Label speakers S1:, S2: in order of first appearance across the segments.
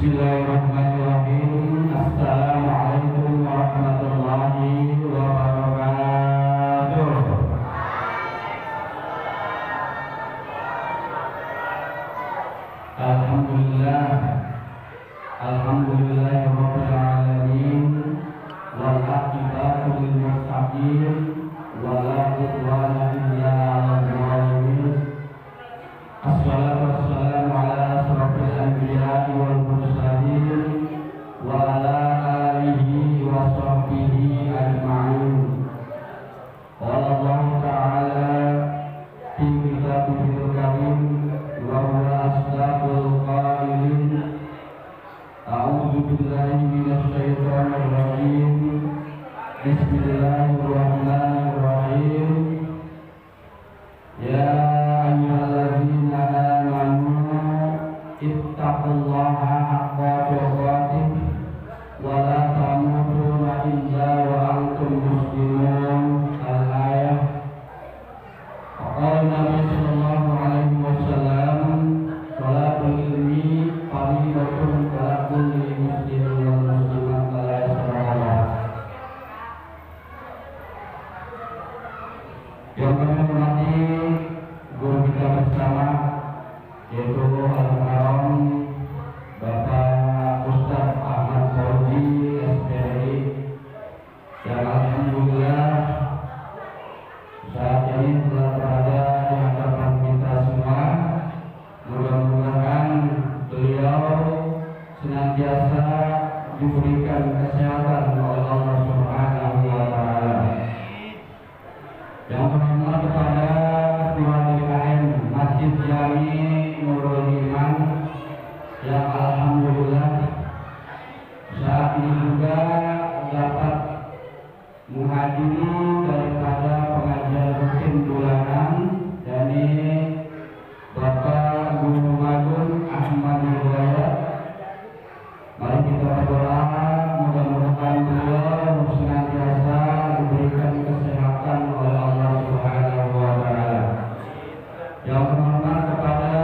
S1: Bismillahirrahmanirrahim. Assalamualaikum warahmatullahi wabarakatuh. Alhamdulillah, alhamdulillahirabbil alamin, wal aqibatu lil muttaqin, wala udwana illa 'alal zalimin. Assalatu wassalamu ala asyrafil anbiya'i wal mursalin wa ala alihi wa sahbihi ajma'in. Qala Allah ta'ala fi kitabihil karim wa huwa asdaqul qailin. A'udzu billahi minasy syaithanir rajim. Bismillahirrahmanirrahim. Ya ayyuhalladzina amanu ittaqullaha haqqa tuqatih wa la tamutunna illa wa antum muslimun. Al-ayah. Qala Nabi sallallahu alaihi wasallam, sholatul ilmi fardhatun ala kulli muslimin wal muslimat la yasraha. Yang kami hormati guru kita bersama, yaitu Al-Mukarram Bapak Ustaz Ahmad Fauzi SPRI, yang alhamdulillah saat ini telah berada di hadapan kita semua. Mudah-mudahan beliau senantiasa diberikan kesehatan oleh Allah Subhanahu wa Ta'ala. Yang pertama kepada ketua DKM Masjid Jami Nurul Iman, yang alhamdulillah saat ini juga dapat menghadiri daripada pengajian rutin bulanan dari Bapak Guru Magun Ahmad Hidayat. Mari kita berdoa mudah-mudahan beliau senantiasa diberikan kesehatan oleh Allah Subhanahu wa Ta'ala. Yang terhormat kepada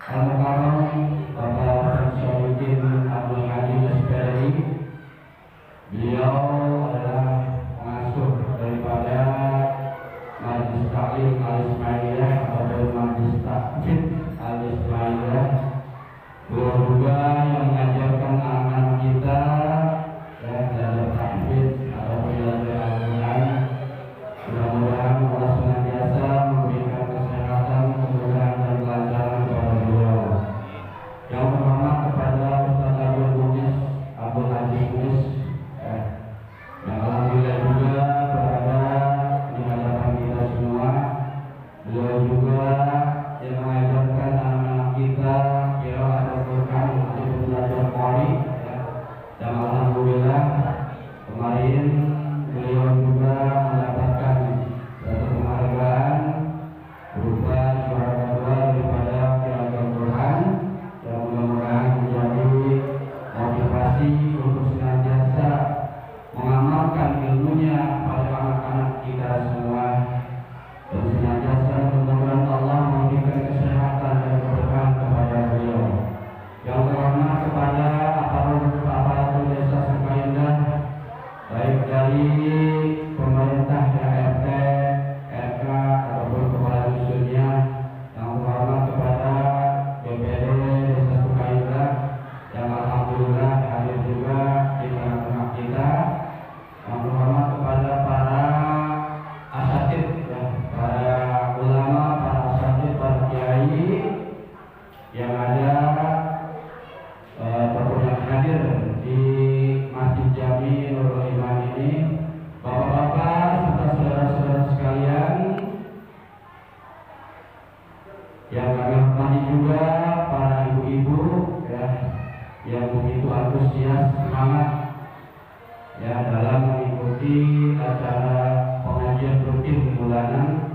S1: Al-Mukarram Bapak Syaifuddin Abdul Halim SPRI. Beliau adalah pengasuh daripada Majlis Taklim Al-Ismailiyah atau Majlis Takfid Al-Ismailiyah. Beliau juga yang mengajarkan anak-anak kita belajar takfid atau belajar Al-Quran. Mudah-mudahan Allah senantiasa memberikan kesehatan, kemudahan dan kelancaran kepada beliau. Yang terhormat kepada Ustaz Abdul Munis Abdul Aziz Munis, yang alhamdulillah juga berada di hadapan kita semua. Beliau juga yang mengajarkan anak-anak kita qiraat Al-Quran untuk belajar Qari, dan alhamdulillah kemarin beliau juga mendapatkan satu penghargaan berupa juara kedua daripada qiraat Al-Quran, yang mudah-mudahan menjadi motivasi untuk senantiasa mengamalkan ilmunya pada anak-anak kita semua, dan senantiasa mudah-mudahan Allah memberikan kesehatan dan keberkahan kepada beliau. Yang terhormat kepada aparatur desa Sukaindah, baik dari pemerintah RT, RK ataupun kepala dusunnya. Yang terhormat kepada BPD Desa Sukaindah, yang alhamdulillah hadir juga di tengah-tengah kita. Yang terhormat kepada para asatid, para ulama, para asatid, para kiai yang ada yang hadir di Masjid Jami Nurul Iman ini, bapak-bapak serta saudara-saudara sekalian yang kami hormati juga, para ibu-ibu yang begitu antusias semangat dalam mengikuti acara pengajian rutin bulanan.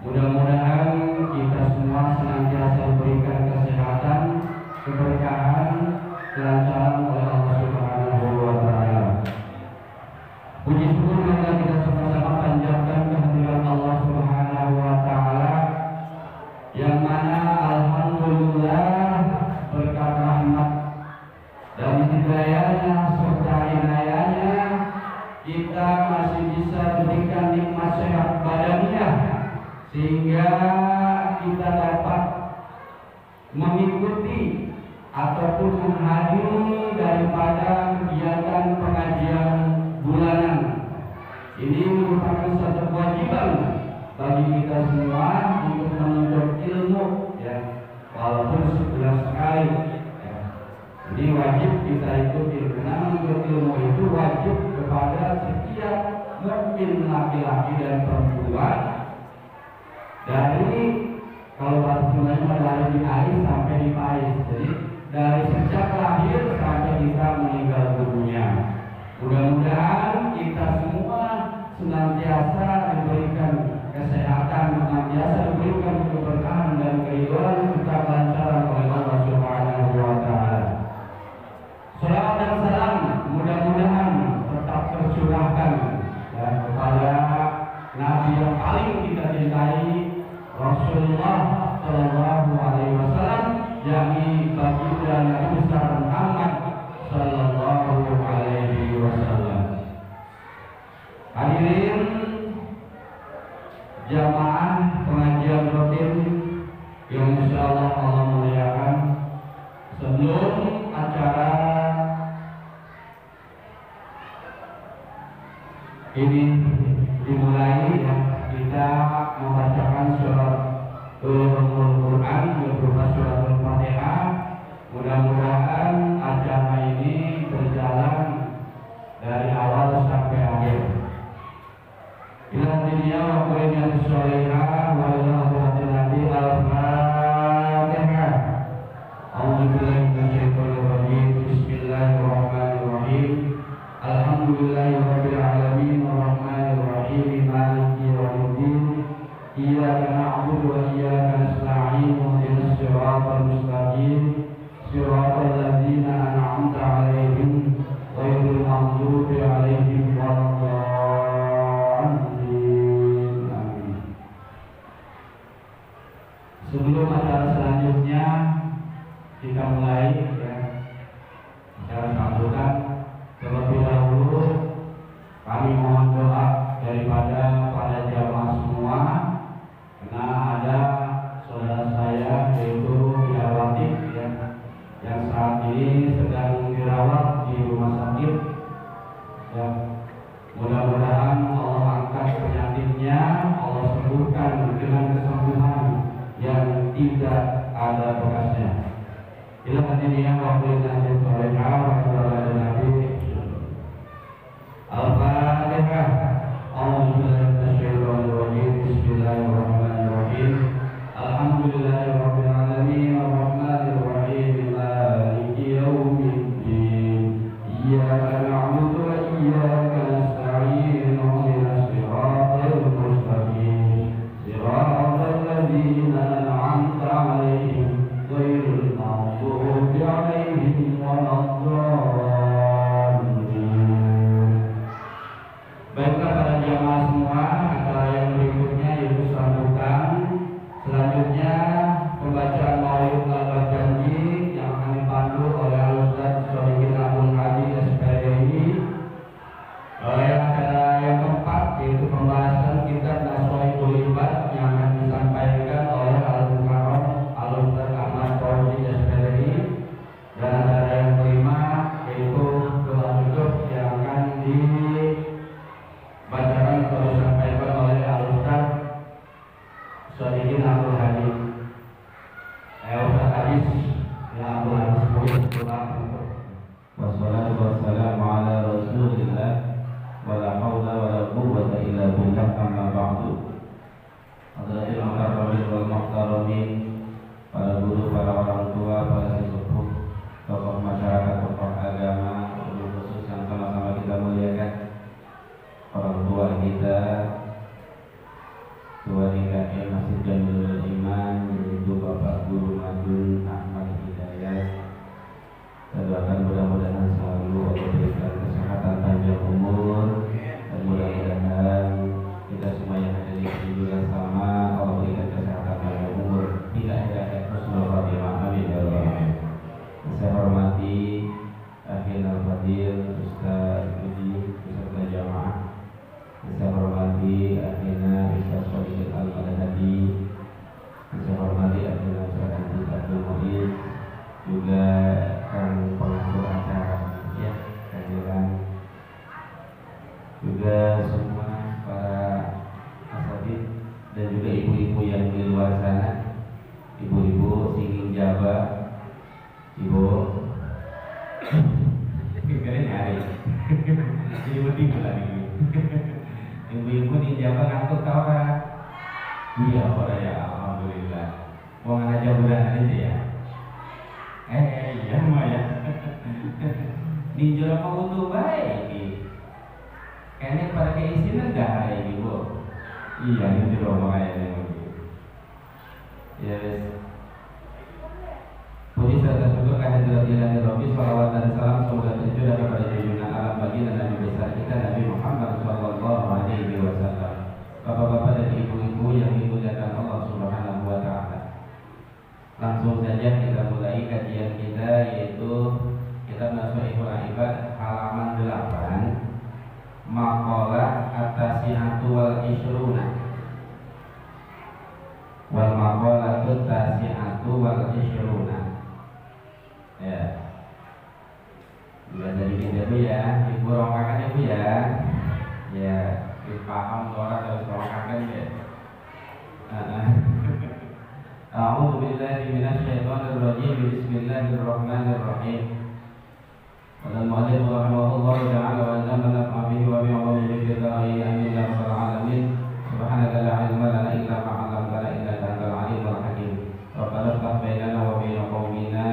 S1: Mudah-mudahan kita semua senantiasa diberikan kesehatan, keberkahan, kelancaran oleh Allah Subhanahu wa Ta'ala. Puji syukur marilah kita sama-sama panjatkan kehadiran Allah Subhanahu wa Ta'ala, yang mana alhamdulillah berkat rahmat mengikuti ataupun menghadiri daripada kegiatan pengajian bulanan. Ini merupakan satu kewajiban bagi kita semua untuk menuntut ilmu, ya, walaupun sebulan sekali. Ya. Jadi wajib kita ikuti. Karena menuntut ilmu itu wajib kepada setiap mukmin laki-laki dan perempuan, dari kalau bahasa Sundanya dari di air sampai di pais. Jadi dari sejak lahir sampai kita meninggal dunia. Mudah-mudahan kita semua senantiasa diberikan kesehatan, senantiasa diberikan keberkahan dan keridhaan serta kelancaran oleh Allah Subhanahu wa taala. Salawat dan salam mudah-mudahan tetap tercurahkan ya, kepada Nabi yang paling kita cintai, Rasulullah Shallallahu Alaihi Wasallam, yakni baginda Nabi besar Muhammad Shallallahu Alaihi Wasallam. Hadirin jamaah pengajian rutin yang insyaallah Allah muliakan, sebelum acara ini dimulai, ya, kita membacakan surat Al-Quran berupa surat Al-Fatihah. Mudah-mudahan acara ini berjalan dari awal sampai akhir. Ila dunia wa qulina sholihah wa ila akhiratil nabi al-Fatihah. A'udzubillahi minasyaitonir rajim. Bismillahirrahmanirrahim. Alhamdulillahirabbil alamin arrahmanir rahim maliki yaumiddin. Iyyaka na'budu wa iyyaka nasta'in. Ihdinas siratal mustaqim. Siratal ladzina an'amta 'alaihim ghairil maghdubi 'alaihim waladdallin. Amin. Sebelum acara selanjutnya kita mulai, ya, acara sambutan, terlebih dahulu kami mohon doa daripada para jamaah semua, karena ada saudara saya yaitu Yawati, ya, yang saat ini sedang dirawat di rumah sakit. Ya, mudah-mudahan Allah angkat penyakitnya, Allah sembuhkan dengan kesembuhan yang tidak ada bekasnya. Ila hadirin waktu nanti sore Nabi Al-Fatihah. Bismillahirrahmanirrahim. Alhamdulillahirabbil alamin arrahmanir rahim maliki yaumiddin. Iyyaka na'budu wa iyyaka nasta'in. Ihdinas siratal mustaqim. Siratal ladzina an'amta 'alaihim ghairil maghdubi 'alaihim waladdallin. Baiklah para jamaah semua, acara yang berikutnya yaitu sambutan. Selanjutnya pembacaan Maulid Al-Janji yang akan dipandu oleh Al-Ustaz Sholihin Abdul Hadi SPDI. Yang acara yang keempat yaitu pembahasan kitab Naswaidul Ibad yang akan disampaikan oleh Al-Mukarram Al-Ustaz Ahmad Fauzi SPDI. Dan acara yang kelima yaitu doa tutup yang akan dibacakan atau disampaikan oleh Al-Ustaz Sholihin Abdul Hadi.
S2: Jadi mending lah nih. Ibu-ibu di Jawa ngantuk tau kan? Iya, orang ya alhamdulillah. Mau ngajak bulan aja ya. Iya mah ya. Di Jawa mau utuh baik. Kayaknya pada keisinan dah hari ini bu. Iya ini Jawa mau kayaknya begitu. Yes. Puji serta syukur kehadirat Ilahi Rabbi, salawat dan salam semoga tercurah kepada junjungan alam baginda Nabi besar kita Nabi Muhammad sallallahu alaihi wasallam. Bapak-bapak dan ibu-ibu yang dimuliakan Allah Subhanahu wa taala. Langsung saja kita mulai kajian kita, yaitu kitab Nashihul Ibad halaman 8, maqalah at-tasi'atu wal ishruna. Wal maqalatu at-tasi'atu wal ishruna. Ya, belajar dikit dulu ya, ibu rongkakan ibu ya. Ya, paham suara terus rongkakan ya. A'udzu billahi minasyaitonir rajim. Bismillahirrahmanirrahim. Qala al-mu'allif rahimahullah ta'ala wa jalla bihi wa bi 'ulumihi fil da'i amin ya rabbal alamin. Subhanaka la ilma lana illa ma 'allamtana innaka antal 'alimul hakim. Rabbana iftah bainana wa bain qaumina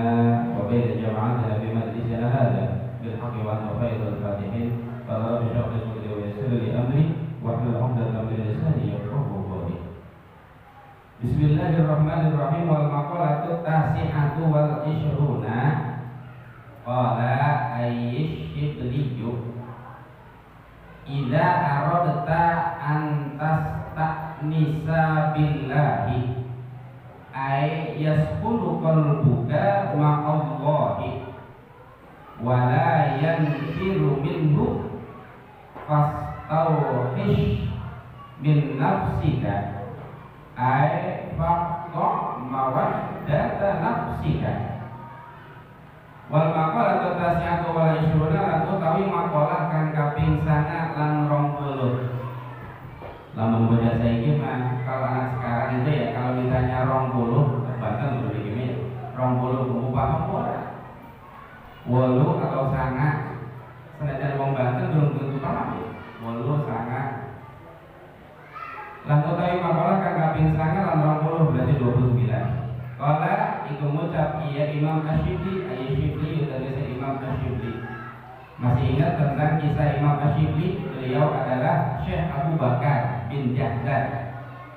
S2: wa bain jama'atina fi majlisina hadha bil haqqi wa anta khairul fatihin. Qala rabbi shrah li sadri wa yassir li amri wahlul 'uqdatam min lisani yafqahu qawli. Bismillahirrahmanirrahim. Wal maqalatu tasi'atu wal ishruna. Qala ayyishibliyu idza aradta an tasta'nisa billahi ay yasqulu qalbuka ma'allahi wa la yanfiru minhu fastawhish min nafsika ay faqta mawaddata nafsika. Wal maqalatu tasi'atu wal ishruna lan utawi maqalah kang kaping 9 lan 20. Lamun beda saiki mah kalau anak sekarang itu ya kalau ditanya 20 terbatas dulu gini 20 kumpul paham ora. 8 atau 9 senajan wong Banten belum tentu paham. 8 9 lan utawi maqalah kang kaping 9 lan 20 berarti 29. Qala iku ngucap iya Imam Asyibli, Asyibli yaitu Imam Asyibli. Masih ingat tentang kisah Imam Asyibli? Beliau adalah Syekh Abu Bakar bin Jahdad,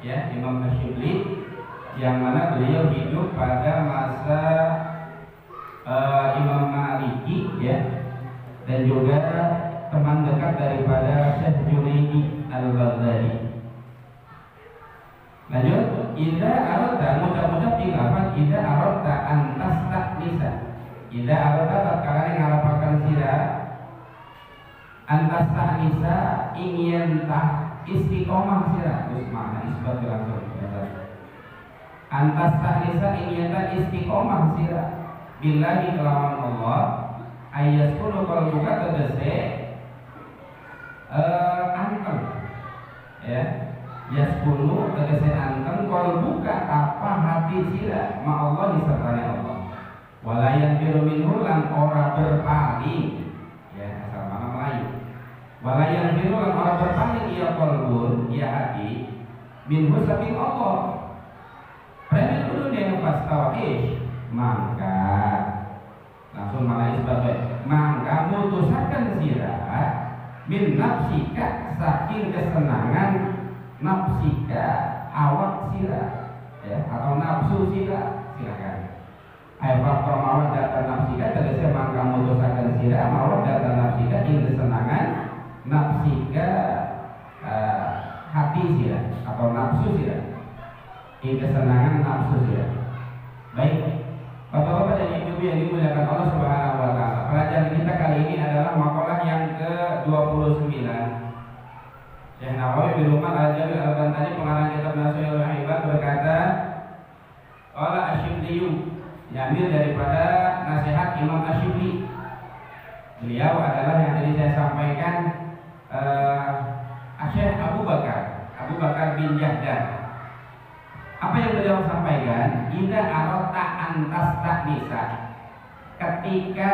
S2: ya, Imam Asyibli, yang mana beliau hidup pada masa Imam Maliki, ya, dan juga teman dekat daripada Syekh Junaidi Al-Baghdadi. Lanjut, idza aradta, mudah-mudah tinggalkan idza aradta an tasta'nisa. Idza aradta tatkala ngarapaken sira an tasta'nisa ingin tah istiqomah sira. Terus makna isbat langsung. An tasta'nisa ingin tah istiqomah sira billahi kelawan Allah ayaskunu qalbuka tegese anteng, ya. Yaskunu tegese anteng kol buka apa hati sira ma Allah disertani Allah. Walayan biru minhu lan ora berpaling, ya, asal mana Melayu. Walayan biru lan ora berpaling ia kolbun ia hati minhu saking Allah. Premier dulu dia pas tawaish maka langsung mana isbat maka mutusakan sira min nafsika saking kesenangan nafsika awak sira, ya, atau nafsu sira, silakan. Ayat faktor mawad data nafsika tegese mangka mutusaken sira mawad data nafsika ing kesenangan nafsika hati sira atau nafsu sira ing kesenangan nafsu sira. Baik, Bapak-bapak dan ibu yang dimuliakan Allah Subhanahu wa taala. Pelajaran kita kali ini adalah maqalah yang ke-29. Syekh Nawawi bin Luqman Al-Jamil Al-Bantani pengarang kitab Nashihul Ibad berkata, qala Asyibli, diambil daripada nasihat Imam Asyibli. Beliau adalah yang tadi saya sampaikan Syekh Abu Bakar bin Jahdad. Apa yang beliau sampaikan? Idza aradta an tasta'nisa. Ketika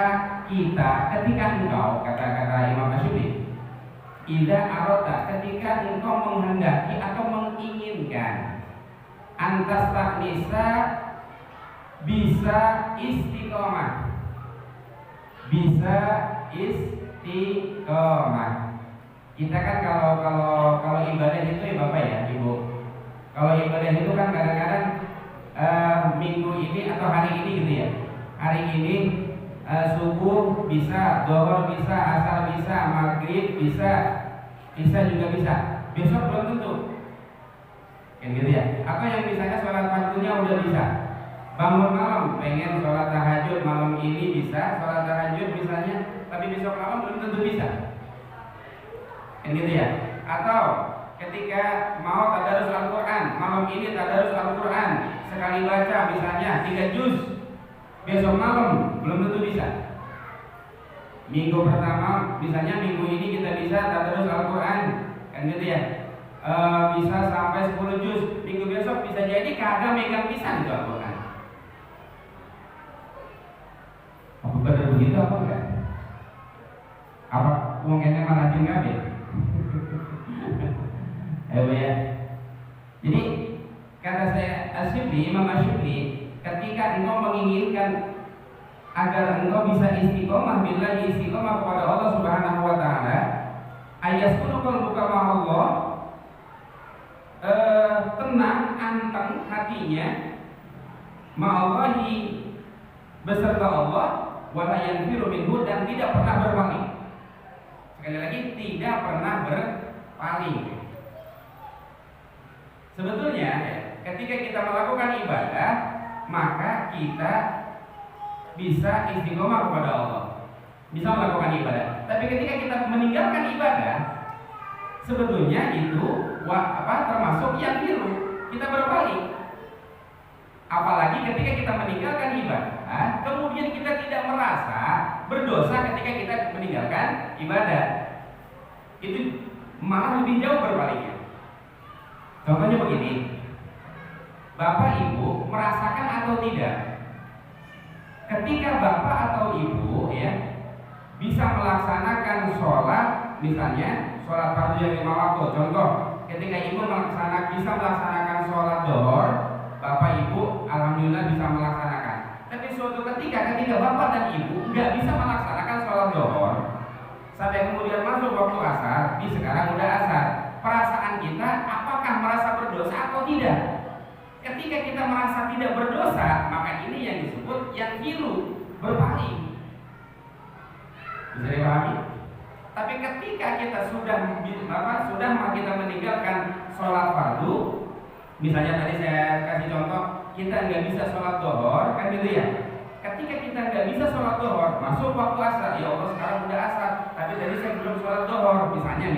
S2: engkau, kata-kata Imam Asyibli, Ida arota, ketika engkau menghendaki atau menginginkan, antas taknisa, bisa istiqomah, bisa istiqomah. Kita kan kalau ibadah itu ya Bapak ya Ibu, kalau ibadah itu kan kadang-kadang minggu ini atau hari ini gitu ya, hari ini subuh bisa, zuhur bisa, asar bisa, maghrib bisa juga bisa. Besok belum tentu, kan gitu ya. Atau yang misalnya sholat waktunya udah bisa, bangun malam pengen sholat tahajud malam ini bisa, sholat tahajud misalnya, tapi besok malam belum tentu bisa, kan gitu ya. Atau ketika mau tadarus Al-Quran, malam ini tadarus Al-Quran sekali baca misalnya 3 juz, besok malam belum tentu bisa. Minggu pertama misalnya minggu ini kita bisa tadarus Al-Quran, kan gitu ya, bisa sampai 10 juz, minggu besok bisa jadi kagak megang pisan itu Al-Quran. Apa benar begitu apa enggak? Apa mungkinnya malah tinggal ya? Ya. Jadi kata saya Imam Asyibli, ketika engkau menginginkan agar engkau bisa istiqomah billahi, istiqomah kepada Allah Subhanahu wa taala, ayaskunu qalbuka ma Allah, tenang anteng hatinya ma'allahi, beserta Allah, wala yanfiru minhu, dan tidak pernah berpaling. Sekali lagi, tidak pernah berpaling. Sebetulnya ketika kita melakukan ibadah, maka kita bisa istiqomah kepada Allah, bisa melakukan ibadah. Tapi ketika kita meninggalkan ibadah, sebetulnya itu termasuk yang biru, kita berpaling. Apalagi ketika kita meninggalkan ibadah, kemudian kita tidak merasa berdosa ketika kita meninggalkan ibadah, itu malah lebih jauh berpalingnya. Contohnya begini, Bapak Ibu merasakan atau tidak, ketika Bapak atau Ibu ya bisa melaksanakan sholat, misalnya sholat fardu yang 5 waktu. Contoh, ketika Ibu bisa melaksanakan sholat zuhur, Bapak Ibu alhamdulillah bisa melaksanakan. Tapi suatu ketika Bapak dan Ibu nggak bisa melaksanakan sholat zuhur, sampai kemudian masuk waktu asar, di sekarang udah asar, perasaan kita apakah merasa berdosa atau tidak? Ketika kita merasa tidak berdosa, maka ini yang disebut yang kilu, berpaling. Bisa dipahami? Tapi ketika kita sudah kita meninggalkan sholat fardu, misalnya tadi saya kasih contoh, kita nggak bisa sholat zuhur, kan gitu ya. Ketika kita nggak bisa sholat zuhur, masuk waktu asar, ya Allah sekarang udah asar, tapi tadi saya belum sholat zuhur, misalnya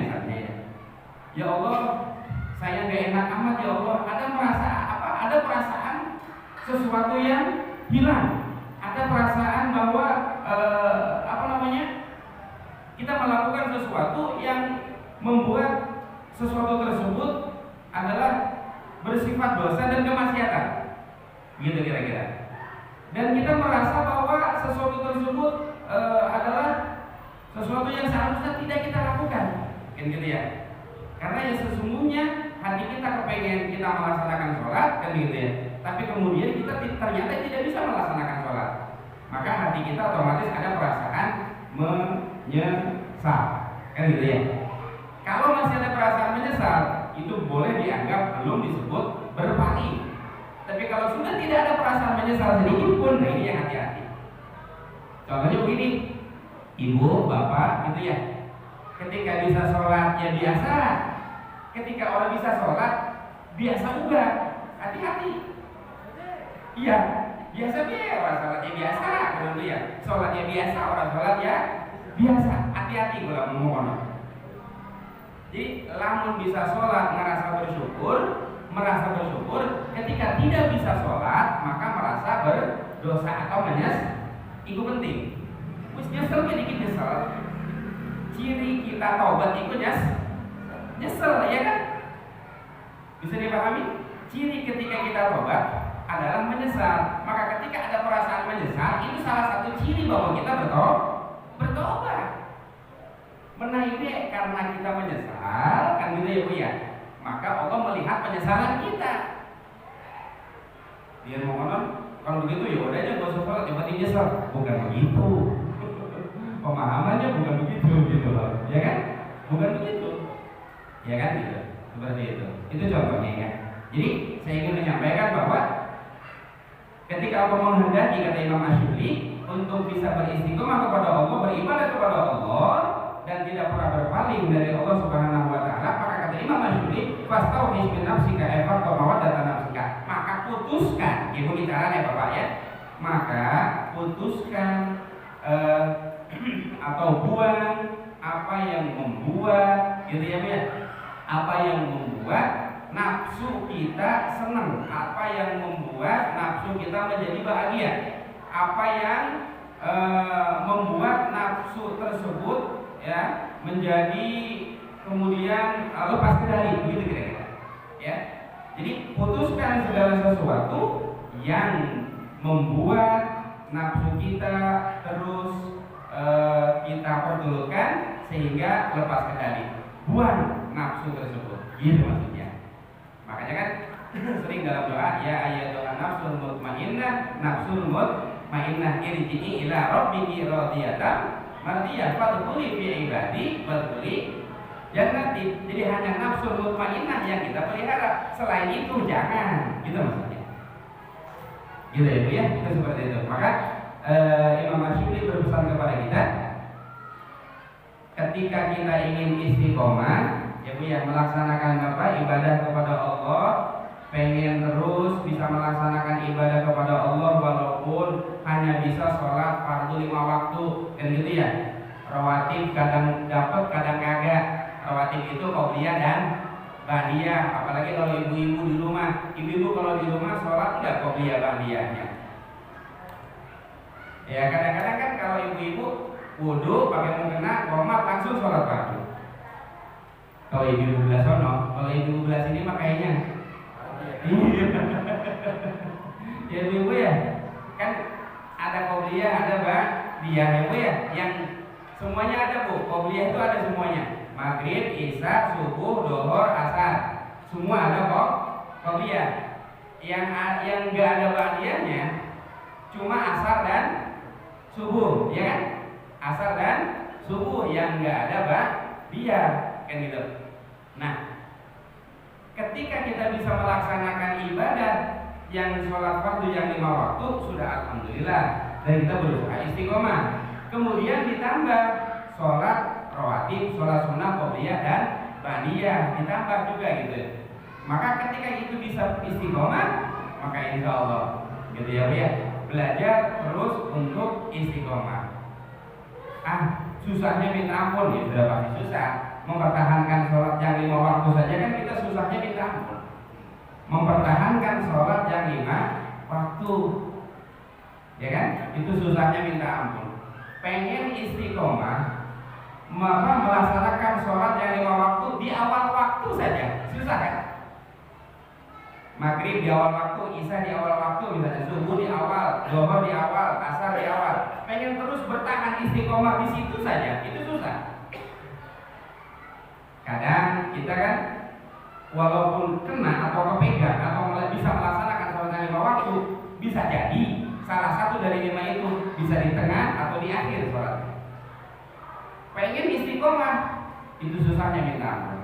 S2: ya Allah, saya nggak enak amat ya Allah, ada perasaan sesuatu yang hilang, ada perasaan bahwa kita melakukan sesuatu yang membuat sesuatu tersebut adalah bersifat dosa dan kemaksiatan, gitu kira-kira. Dan kita merasa bahwa sesuatu tersebut adalah sesuatu yang seharusnya tidak kita lakukan, kan gitu ya. Karena yang sesungguhnya hati kita kepengen kita melaksanakan sholat, kan gitu ya. Tapi kemudian kita ternyata tidak bisa melaksanakan sholat, maka hati kita otomatis ada perasaan menyesal, kan gitu ya. Kalau masih ada perasaan menyesal, itu boleh dianggap belum disebut berpaling. Tapi kalau sudah tidak ada perasaan menyesal sedikit pun, nah ini yang hati-hati. Contohnya begini, ibu, bapak, gitu ya. Ketika bisa sholat ya biasa. Ketika orang bisa sholat biasa juga, hati-hati. Iya, biasa orang sholatnya biasa, gitu ya. Sholatnya biasa, orang sholat ya biasa. Hati-hati kalau ngomong. Jadi lamun bisa sholat merasa bersyukur, ketika tidak bisa sholat maka merasa berdosa atau itu penting. Wis nyesel dikit nyesel. Ciri kita taubat itu nyesel, ya kan? Bisa dipahami? Ciri ketika kita taubat adalah menyesal. Maka ketika ada perasaan menyesal, itu salah satu ciri bahwa kita bertobat. Menaiki karena kita menyesal, kan gitu ya Bu ya. Maka Allah melihat penyesalan kita. Dia mau ngomong, kalau begitu ya udah aja gak usah sholat, yang penting nyesal. Bukan begitu. Pemahamannya bukan begitu gitu loh, ya kan? Bukan begitu, ya kan gitu. Seperti itu. Itu contohnya ya. Jadi saya ingin menyampaikan bahwa ketika Allah menghendaki, kata Imam Asy'ari, untuk bisa beristiqomah kepada Allah, beribadah kepada Allah, dan tidak pernah berpaling dari Allah Subhanahu wa taala, maka kata Imam Asy'ari, fastauhis min nafsika efat mawaddatan nafsika. Maka putuskan, ibu bicara ya Bapak ya. Maka putuskan atau buang apa yang membuat gitu ya Bu ya. Apa yang membuat nafsu kita senang, apa yang membuat nafsu kita menjadi bahagia, apa yang membuat nafsu tersebut ya menjadi kemudian lepas kendali, begitu kira-kira ya. Jadi putuskan segala sesuatu yang membuat nafsu kita terus kita pertulurkan sehingga lepas kendali. Buang nafsu tersebut, gitu maksudnya. Makanya kan sering dalam doa, ya ayyatuhan nafsul mutmainnah, nafsul mutmainnah irji'i ila rabbiki radiyatan mardiyah fadkhuli fi ibadi wadkhuli jannati. Jadi hanya nafsul mutmainnah yang kita pelihara, selain itu jangan, gitu maksudnya. Gitu ya Bu ya, itu seperti itu. Maka Imam Asy'ari berpesan kepada kita, ketika kita ingin istiqomah ya Bu ya, melaksanakan ibadah kepada Allah, pengen terus bisa melaksanakan ibadah kepada Allah walaupun hanya bisa sholat fardu 5 waktu kan gitu ya. Rawatib kadang dapat kadang kagak. Rawatib itu qobliyah dan ba'diyah. Apalagi kalau ibu-ibu di rumah, ibu-ibu kalau di rumah sholat enggak qobliyah ba'diyahnya. Ya kadang-kadang kan kalau ibu-ibu wudu pakai mukena qomat langsung sholat fardu. Kalau ibu belas sono, kalau ibu belas ini mah kayaknya ya ibu ya, kan ada qobliyah, ada ba'diyah ya Bu ya, yang semuanya ada Bu. Qobliyah itu ada semuanya. Maghrib, isya, subuh, dohor, asar, semua ada kok qobliyah. Yang enggak ada ba'diyahnya cuma asar dan subuh, ya kan? Asar dan subuh yang enggak ada ba'diyah, kan gitu. Nah, ketika kita bisa melaksanakan ibadah yang sholat fardu yang 5 waktu, sudah alhamdulillah, dan kita berusaha istiqomah. Kemudian ditambah sholat rawatib, sholat sunnah, qobliyah dan ba'diyah, ditambah juga gitu. Maka ketika itu bisa istiqomah, maka insya Allah gitu ya Bu ya, belajar terus untuk istiqomah. Susahnya minta ampun, ya sudah pasti susah. Mempertahankan sholat yang 5 waktu saja kan kita susahnya minta ampun. Mempertahankan sholat yang 5 waktu, ya kan? Itu susahnya minta ampun. Pengen istiqomah, maka melaksanakan sholat yang 5 waktu di awal waktu saja susah kan? Maghrib di awal waktu, isya di awal waktu, misalnya subuh di awal, zuhur di awal, asar di awal. Pengen terus bertahan istiqomah di situ saja, itu susah. Kadang kita kan walaupun kena atau kepegang atau bisa melaksanakan sholat 5 waktu, bisa jadi salah satu dari 5 itu bisa di tengah atau di akhir sholat. Pengen istiqomah, itu susahnya minta ampun.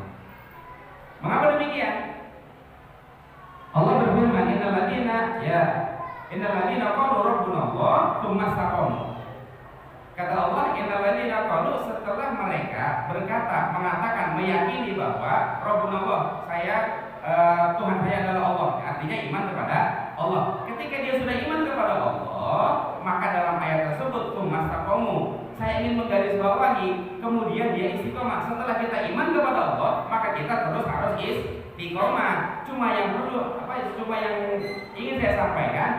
S2: Mengapa demikian? Allah berfirman, innal ladzina qalu rabbuna Allah tsumma istaqamu. Kata Allah, innal ladzina qalu, setelah mereka berkata, mengatakan, meyakini bahwa rabbuna Allah, Tuhan saya adalah Allah, artinya iman kepada Allah. Ketika dia sudah iman kepada Allah, maka dalam ayat tersebut tsumma istaqamu, saya ingin menggarisbawahi, kemudian dia istiqomah. Setelah kita iman kepada Allah, maka kita terus harus istiqomah. Cuma yang ingin saya sampaikan,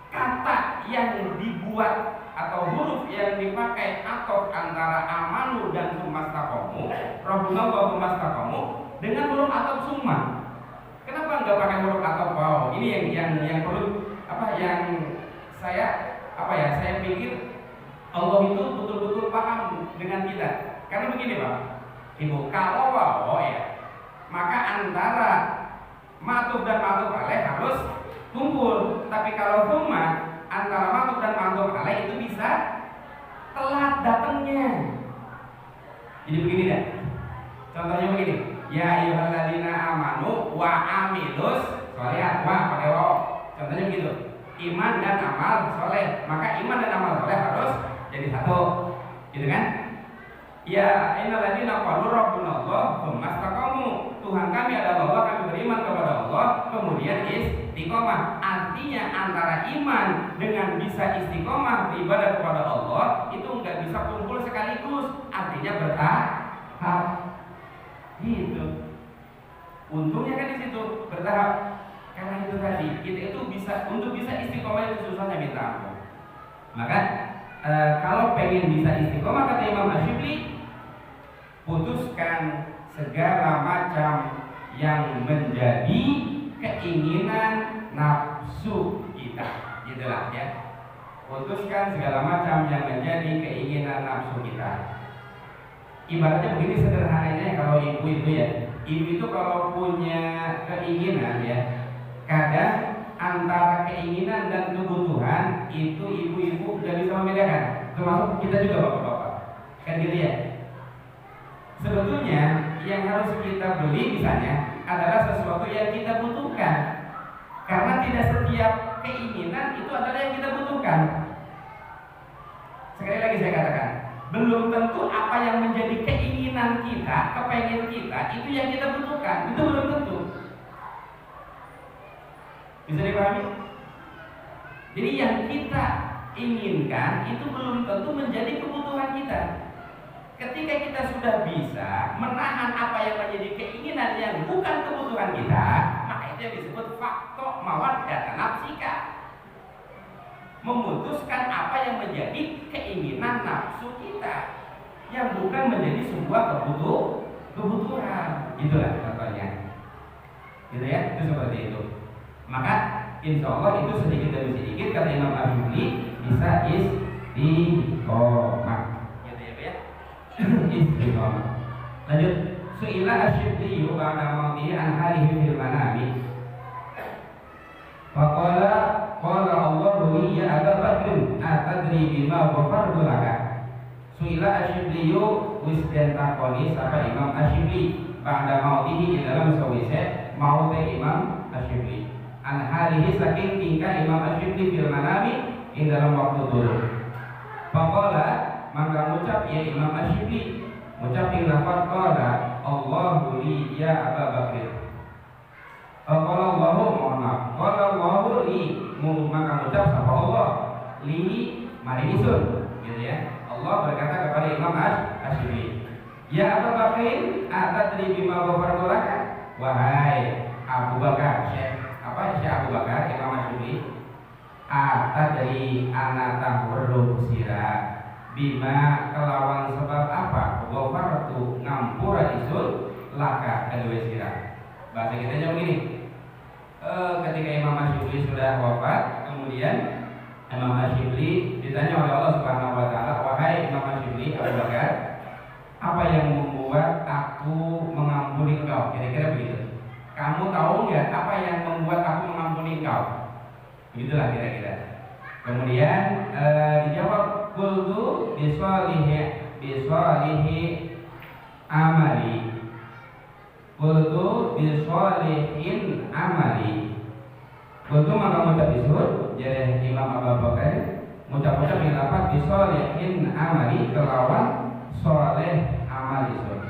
S2: kata yang dibuat atau huruf yang dipakai atau antara amanu dan sumastaqamu, rabbuna wa sumastaqamu, dengan huruf atau summa. Kenapa enggak pakai huruf atau waw? Ini yang perlu saya pikir Allah itu betul-betul paham dengan kita. Karena begini Pak, Ibu, kalau wawo ya, maka antara matuf dan matuf alaih harus kumpul. Tapi kalau huma, antara matuf dan matuf alaih itu bisa telat datangnya. Jadi begini dah. Contohnya begini, ya ayyuhalladzina amanu wa amilus sholihat, wa pakai waw. Contohnya begitu. Iman dan amal soleh, maka iman dan amal soleh harus jadi satu, gitu kan? Ya innalladzina qalu rabbunallah tsumma istaqamu. Tuhan kami adalah Allah, kami beriman kepada Allah, kemudian istiqomah. Artinya antara iman dengan bisa istiqomah beribadah kepada Allah itu nggak bisa kumpul sekaligus. Artinya bertahap. Gitu. Untungnya kan di situ bertahap. Karena itu tadi kita itu bisa, untuk bisa istiqomah itu susahnya minta ampun. Maka kalau pengen bisa istiqomah, kata Imam Asyibli, putuskan segala macam yang menjadi keinginan nafsu kita, gitulah ya. Putuskan segala macam yang menjadi keinginan nafsu kita. Ibaratnya begini sederhananya, kalau ibu itu ya, ibu itu kalau punya keinginan ya, kadang antara keinginan dan kebutuhan itu ibu-ibu tidak bisa membedakan, termasuk kita juga bapak-bapak, kan gitu ya. Sebetulnya yang harus kita beli misalnya adalah sesuatu yang kita butuhkan, karena tidak setiap keinginan itu adalah yang kita butuhkan. Sekali lagi saya katakan, belum tentu apa yang menjadi keinginan kita, kepengen kita itu yang kita butuhkan, itu belum tentu. Bisa dipahami? Jadi yang kita inginkan itu belum tentu menjadi kebutuhan kita. Ketika kita sudah bisa menahan apa yang menjadi keinginan yang bukan kebutuhan kita, maka itu yang disebut faktor mawaddah nafsika. Memutuskan apa yang menjadi keinginan nafsu kita yang bukan menjadi sebuah kebutuhan. Itulah contohnya. Gitu ya, itu seperti itu. Maka insya Allah itu sedikit demi sedikit kata Imam Asyibli bisa istiqomah. Gitu ya, ya. Istiqomah. Lanjut, su'ila Asyibli ba'da mauti an halihi fil manami. Faqala Allahu li ya Aba Bakr atadri bima ghafartu laka. Su'ila Asyibli wis den takoni sapa Imam Asyibli ba'da mautihi di dalam sawise maute Imam Asyibli. An halihi saking tingkah Imam Asyibli fil manami ing dalam waktu dulu. Faqala maka ngucap ya Imam Asyibli ngucap ing lafaz qala Allahu li ya Aba Bakr. Qala Allahu mohon qala Allahu li maka ngucap sapa Allah li mari isun gitu ya. Allah berkata kepada Imam Asyibli, ya Aba Bakr atadri bima ghafartu laka. Wahai Abu Bakar, Syekh Abu Bakar, Imam Asyibli, atadri anata hurru sira bima kelawan sebab apa ghafartu ngampura isun laka kedua sira. Bahasa kita jauh begini, ketika Imam Asyibli sudah wafat, kemudian Imam Asyibli ditanya oleh Allah Subhanahu wa taala, wahai Imam Asyibli Abu Bakar, apa yang membuat aku mengampuni engkau? Kira-kira begitu. Kamu tahu nggak apa yang membuat aku mengampuni engkau? Begitulah kira-kira. Kemudian dijawab qultu bisolihi amali. Qultu bisolihin amali. Qultu maka ngucap disebut jadi Imam Abu Bakar ngucap-ngucap yang dapat bisolihin amali kelawan soleh amal isun.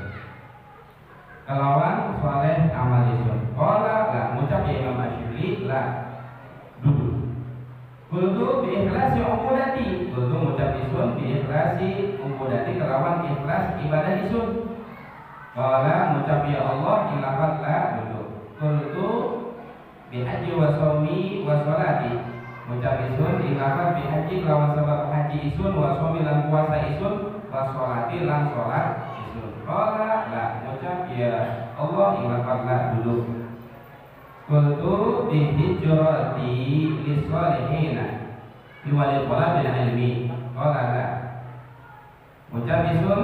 S2: Kelawan soleh amal isun. Qala la ngucap ya Imam Asyibli la duduk. Qultu bi ikhlasi ubudati. Qultu ngucap isun bi ikhlasi ubudati kelawan ikhlas ibadah isun. Qala ngucap ya Allah ilafat la duduk. Qultu bi haji wa shaumi wa sholati. Ngucap isun ilafat bi haji kelawan sebab haji isun wa shaumi lan puasa isun wa sholati lan sholat isun. Qala la ngucap ya Allah ilafat la duduk. Qultu bi hijrati lis salihina liwali talab bil ilmi. Qala la ngucap isun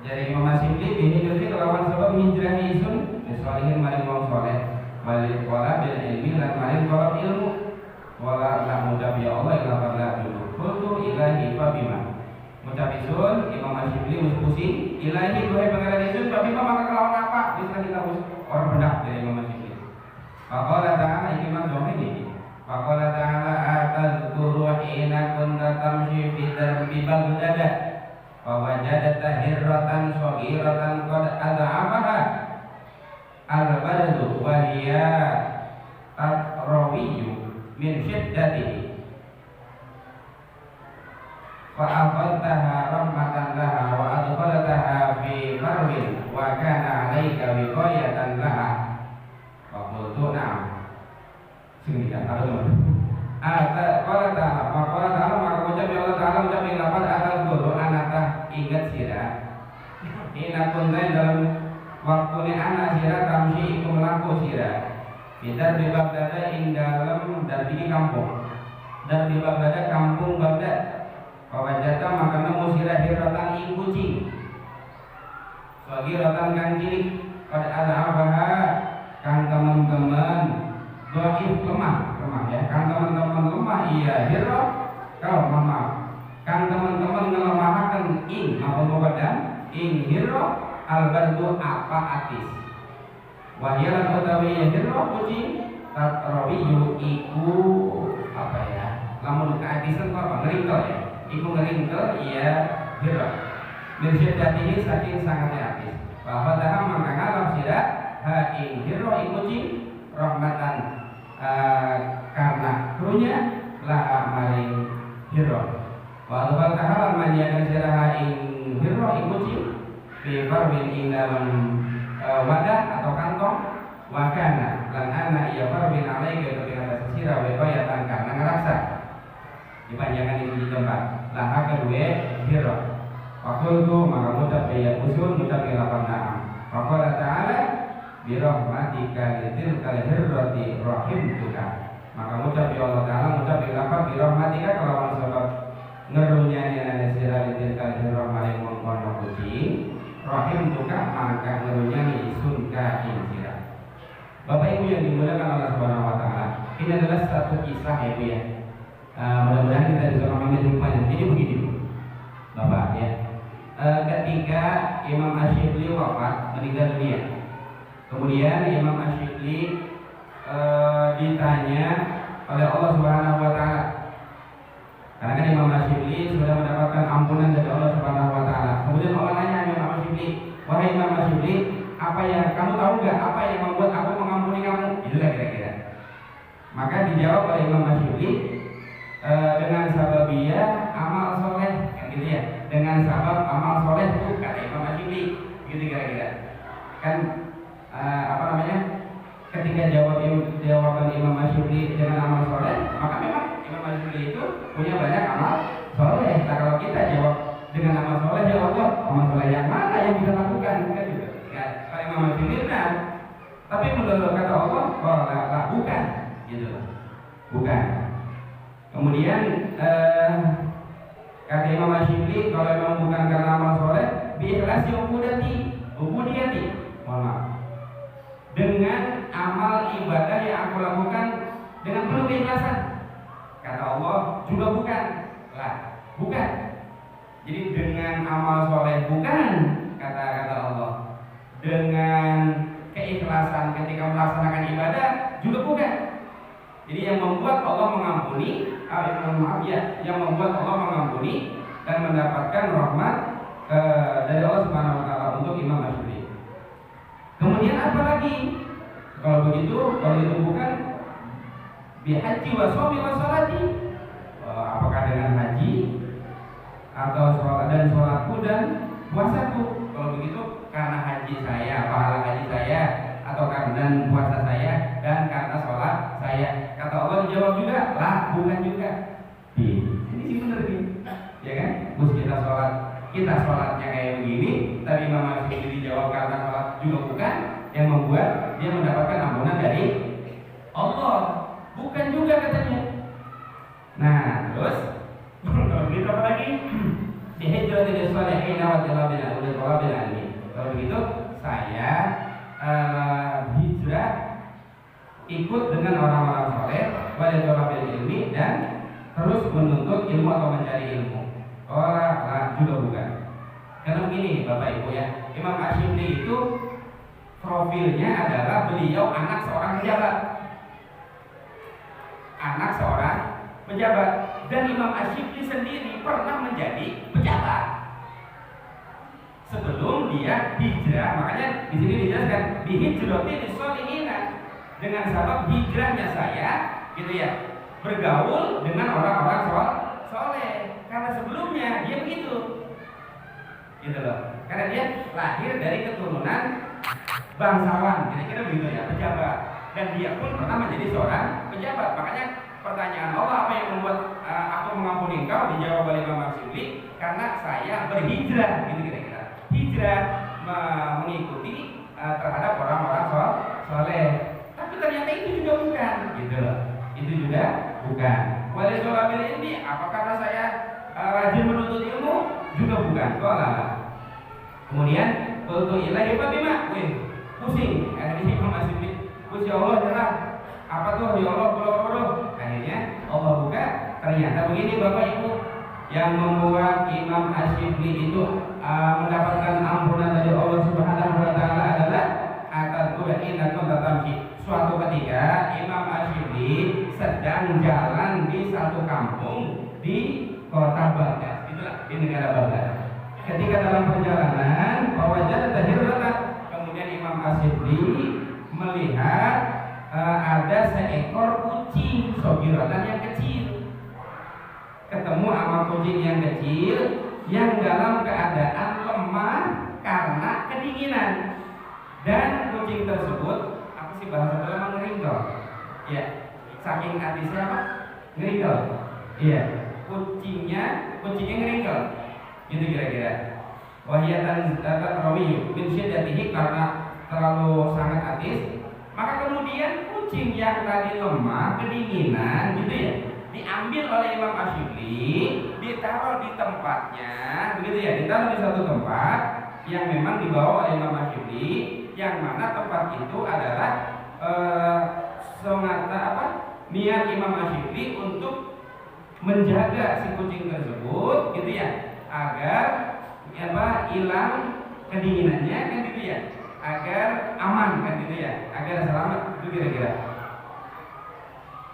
S2: Jadi Imam Asy'ari bihijrati kelawan sebab hijrah isun misalihin maring wong saleh balik wala bil ilmi lan maring tolak ilmu wala la mujab ya Allah ila qabla dulu qultu ilahi fa bima mujab isun Imam Asy'ari wis pusing ilahi duhe pangeran isun fa bima maka kelawan apa bisa kita orang benak dari Imam Asy'ari faqala ta'ala iki mah domini faqala ta'ala atazkuru hina kunta tamshi fi darbi Baghdad wajadata hirratan shaghiratan qad ad'afaha al-baladu wa hiya at-rawiyyu min shiddatihi fa afaltaha rahmatan laha wa adkhaltaha fi marwin wa kana 'alaika wiqayatan laha wa qultu na'am sini kan ada qala ta'ala maka ucap Allah Ta'ala ucap lafaz atas guru anata ingat sira ina kunna dalam waktu ni anak sira tamsi iku melaku sira bidar di Baghdad ing dalam dari kampung dan di Baghdad kampung Baghdad wajata maka nemu sira hiratan ing kucing rotan kang cilik pada ada apa kang teman-teman doif lemah ya kan teman-teman lemah iya hiro kau mama kan teman-teman ngelemahkan ing apa badan ing hiro albardu apa atis wahyalan utawi ya hiro kucing tatrawiyu iku apa ya lamun keadisan apa ngeringkel ya iku ngeringkel iya hiro mirsyadatihi saking sangatnya atis bahwa dah maka ngalap sidak ha ing hiro ing kucing rahmatan karena krunya lah maring hiro wa al tahalan manjakan siraha ing hiro ing kucing fi farwin ing dalam wadah atau kantong wa kana lan ana iya farwin alaika ketika atas sirah wa bayatan karena ngerasa dipanjangkan di tempat lah kedua hiro Fakultu maka mudah bayar usul mudah bilapan na'am Fakulah ta'ala birahmatika litil kalihirrati rahim tuka maka mudah bi Allah Ta'ala mudah bilapan birahmatika kelawan sebab ngerunya nina sirah litil kalihirrah maring mengkono kucing rahim tuka maka ngerunya ni sunka insirah. Bapak Ibu yang dimuliakan Allah Subhanahu Wa Ta'ala, ini adalah satu kisah ya Bu ya. Mudah-mudahan kita bisa memahami hikmahnya. Jadi begini Bapak ya, ketika Imam Asy'ari wafat meninggal dunia, kemudian Imam Asy'ari ditanya oleh Allah Subhanahu Wa Ta'ala, karena kan Imam Asy'ari sudah mendapatkan ampunan dari Allah Subhanahu Wa Ta'ala. Kemudian Allah nanya Imam Asy'ari, wahai Imam Asy'ari, apa yang kamu tahu nggak apa yang membuat aku mengampuni kamu? Itulah kira-kira. Maka dijawab oleh Imam Asy'ari dengan sababiyah amal soleh, kan gitu ya. Dengan sabab amal soleh itu kata Imam Asy'ari, gitu kira-kira. Kan apa namanya? Ketika jawaban Imam Asy'ari dengan amal soleh, maka memang Imam Asy'ari itu punya banyak amal soleh. Nah kalau kita jawab dengan amal soleh, ya Allah, amal soleh yang mana yang kita lakukan? Kan gitu. Ya, kalau Imam Asy'ari benar, tapi menurut kata Allah, oh lah bukan, gitu, bukan. Kemudian kata Imam Asy'ari, kalau memang bukan karena amal soleh, biikhlasi ubudiyati, mohon maaf, dengan amal ibadah yang aku lakukan dengan penuh keikhlasan. Kata Allah juga bukan, lah bukan. Jadi dengan amal soleh bukan, kata Allah. Dengan keikhlasan ketika melaksanakan ibadah juga bukan. Jadi yang membuat Allah mengampuni, yang membuat Allah mengampuni dan mendapatkan rahmat dari Allah Subhanahu Wa Taala untuk Imam Asy'ari. Kemudian apa lagi? Kalau itu bukan bihaji wa shaumi wa salati. Apakah dengan haji atau sholat dan sholatku dan puasaku? Kalau begitu karena haji saya, pahala haji saya, atau karena puasa saya dan karena sholat saya. Kata Allah dijawab juga, lah bukan juga. Ini sih benar nih, ya kan? Terus kita sholatnya kayak begini, tapi Imam Asy'ari dijawab karena sholat juga bukan, yang membuat dia mendapatkan ampunan dari Allah. Bukan juga katanya. Nah terus kalau begitu apa lagi? Dihijrah hijrati lis-shalihin wa talabil ilmi. Kalau begitu saya hijrah ikut dengan orang-orang soleh wa talabil ilmi dan terus menuntut ilmu atau mencari ilmu. Juga bukan. Karena begini Bapak Ibu ya, Imam Asy'ibli itu profilnya adalah beliau anak seorang pejabat. Anak seorang pejabat, dan Imam Asy'ibli sendiri pernah menjadi pejabat sebelum dia hijrah. Makanya di sini dijelaskan bihijrati lis-sholihin, dengan sebab hijrahnya saya gitu ya, bergaul dengan orang-orang soleh. Karena sebelumnya dia begitu gitu loh, karena dia lahir dari keturunan bangsawan, kira-kira begitu ya, pejabat, dan dia pun pernah menjadi seorang pejabat. Makanya pertanyaan Allah, apa yang membuat aku mengampuni engkau, dijawab oleh Imam Asy'ibli, karena saya berhijrah, gitu kira-kira. Hijrah mengikuti terhadap orang-orang soleh. Tapi ternyata itu juga bukan, gitu loh. Itu juga bukan. Wali sholabil ilmi, apa karena saya rajin menuntut ilmu? Juga bukan. Kemudian untuk ilahi bima, pusing. Akhirnya Imam Asy'ibli, ya Allah nyerah. Apa tuh ya Allah bodoh. Akhirnya Allah buka, ternyata begini Bapak Ibu, yang membuat Imam Asy'ibli itu mendapatkan ampunan dari Allah Subhanahu wa taala adalah suatu ketika Imam Asy'ibli sedang jalan di satu kampung di kota Baghdad, itulah di negara Baghdad. Ketika dalam perjalanan, kemudian Imam Asy'ibli melihat ada seekor kucing sogiratan yang kecil. Ketemu sama kucing yang kecil yang dalam keadaan lemah karena kedinginan, dan kucing tersebut bahasa dalam ngeringkel, ya, saking atisnya apa? Ngeringkel, iya. Kucingnya ngeringkel, gitu kira-kira. Wahyatan rawi bin syiddatihi, karena terlalu sangat atis. Maka kemudian kucing yang tadi lemah, kedinginan, gitu ya, diambil oleh Imam Asy'ibli, ditaruh di tempatnya, begitu ya, ditaruh di satu tempat yang memang dibawa oleh Imam Asy'ibli, yang mana tempat itu adalah niat Imam Asy'ibli untuk menjaga si kucing tersebut, gitu ya, agar hilang kedinginannya, kan gitu ya, agar aman, kan gitu ya, agar selamat, itu kira-kira.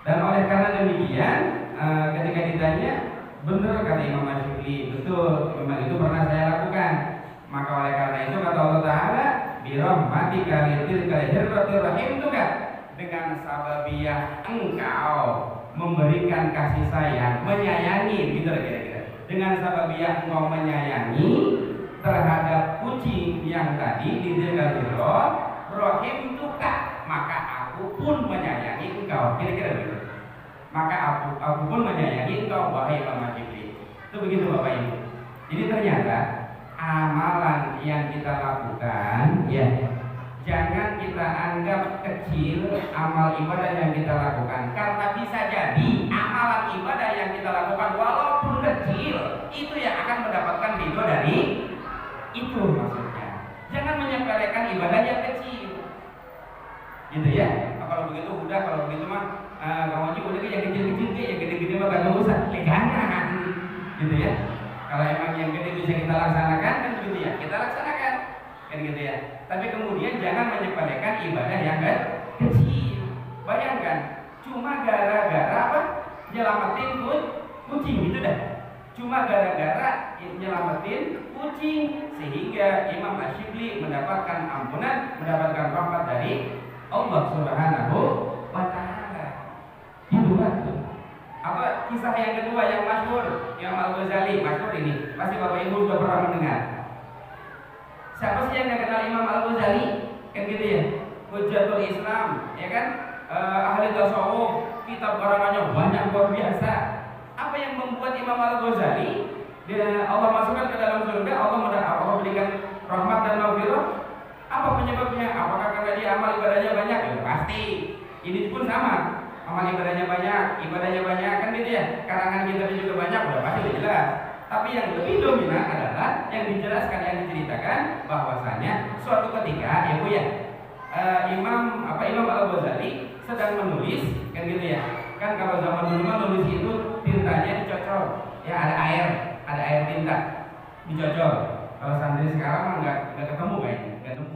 S2: Dan oleh karena demikian, ketika ditanya, benar kata Imam Asy'ibli, betul, memang itu pernah saya lakukan. Maka oleh karena itu kata Allah Ta'ala, birahmatika litilkal hirratir rahim, itu kan dengan sababiyah engkau memberikan kasih sayang, menyayangi, gitu kira-kira. Dengan sababiyah engkau menyayangi terhadap kucing yang tadi di tilkal hirrat rahim tuka, maka aku pun menyayangi engkau, kira-kira gitu. Maka aku pun menyayangi engkau, wahai Imam Asy'ibli. Itu begitu Bapak Ibu. Jadi ternyata amalan yang kita lakukan, ya, jangan kita anggap kecil amal ibadah yang kita lakukan, karena bisa jadi amalan ibadah yang kita lakukan walaupun kecil itu yang akan mendapatkan ridho dari itu, maksudnya. Jangan menyepelekan ibadah yang kecil, gitu ya. Kalau begitu udah, kalau begitu mah kamu aja udah yang kecil-kecil, yang gede-gede mah gak usah, jangan, gitu ya. Kalau emang yang gede bisa kita laksanakan, kan gitu ya, kita laksanakan, kan gitu ya. Tapi kemudian jangan menyepelekan ibadah yang kecil. Bayangkan, cuma gara-gara apa? Nyelamatin kucing, gitu dah. Cuma gara-gara nyelamatin kucing, sehingga Imam Asy'ibli mendapatkan ampunan, mendapatkan rahmat dari Allah Subhanahu wa Ta'ala. Gitu kan? Apa kisah yang kedua yang masyhur, yang Al-Ghazali, masyhur ini pasti Bapak Ibu sudah pernah mendengar. Siapa sih yang nggak kenal Imam Al-Ghazali? Kan gitu ya, Hujjatul Islam, ya kan, ahli tasawuf, kitab karangannya banyak luar biasa. Apa yang membuat Imam Al-Ghazali Allah masukkan ke dalam surga, Allah berikan rahmat dan maghfirah? Apa penyebabnya? Apakah karena dia amal ibadahnya banyak? Ya, pasti. Ini pun sama. Amal ibadahnya banyak, kan gitu ya. Karangan kita juga banyak, udah pasti udah jelas. Tapi yang lebih dominan adalah yang dijelaskan, yang diceritakan bahwasanya suatu ketika ya Bu ya, Imam Al-Ghazali sedang menulis kan gitu ya. Kan kalau zaman dulu mah nulis itu tintanya dicocol, ya ada air tinta dicocol. Kalau santri sekarang mah nggak ketemu kayaknya, nggak ketemu.